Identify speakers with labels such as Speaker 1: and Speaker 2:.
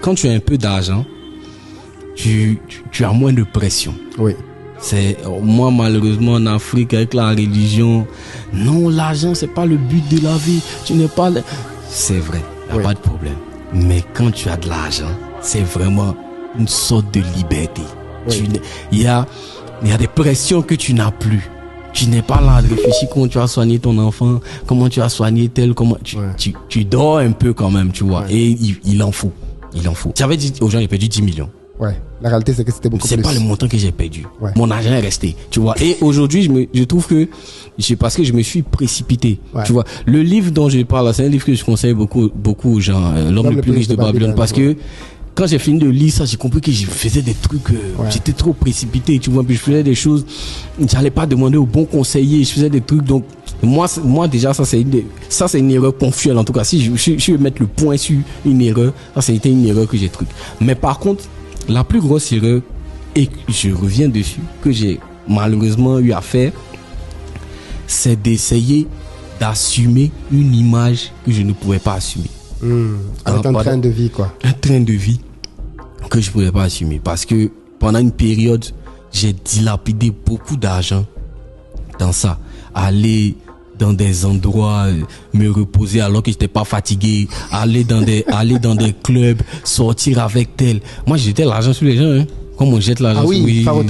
Speaker 1: quand tu as un peu d'argent, tu as moins de pression.
Speaker 2: Oui.
Speaker 1: Moi, malheureusement, en Afrique, avec la religion, non, l'argent, c'est pas le but de la vie. Tu n'es pas... C'est vrai, il n'y a pas de problème. Mais quand tu as de l'argent, c'est vraiment une sorte de liberté.
Speaker 2: Oui.
Speaker 1: Il y a des pressions que tu n'as plus. Tu n'es pas là à réfléchir comment tu as soigné ton enfant, comment tu as soigné tel, comment tu dors un peu quand même, tu vois. Et il en faut. J'avais dit aux gens, j'ai perdu 10 millions.
Speaker 2: Ouais. La réalité, c'est que c'était beaucoup plus.
Speaker 1: C'est pas le montant que j'ai perdu.
Speaker 2: Ouais.
Speaker 1: Mon argent est resté, tu vois. Et aujourd'hui, je trouve que parce que je me suis précipité, tu vois. Le livre dont je parle, c'est un livre que je conseille beaucoup aux gens, L'homme le plus riche de Babylone, parce que quand j'ai fini de lire ça, j'ai compris que je faisais des trucs, j'étais trop précipité, tu vois. Puis je faisais des choses, j'allais pas demander aux bons conseillers, je faisais des trucs. Donc moi déjà, ça c'est une erreur ponctuelle. En tout cas, si je veux mettre le point sur une erreur, ça c'était une erreur que j'ai truc. Mais par contre, la plus grosse erreur, et je reviens dessus, que j'ai malheureusement eu à faire, c'est d'essayer d'assumer une image que je ne pouvais pas assumer.
Speaker 2: Avec un train de vie, quoi.
Speaker 1: Un train de vie que je ne pouvais pas assumer. Parce que pendant une période, j'ai dilapidé beaucoup d'argent dans ça. Aller dans des endroits, me reposer alors que j'étais pas fatigué, aller dans des clubs, sortir avec tel. Moi, j'étais l'argent sur les gens, hein. Comme on jette l'argent sur les gens.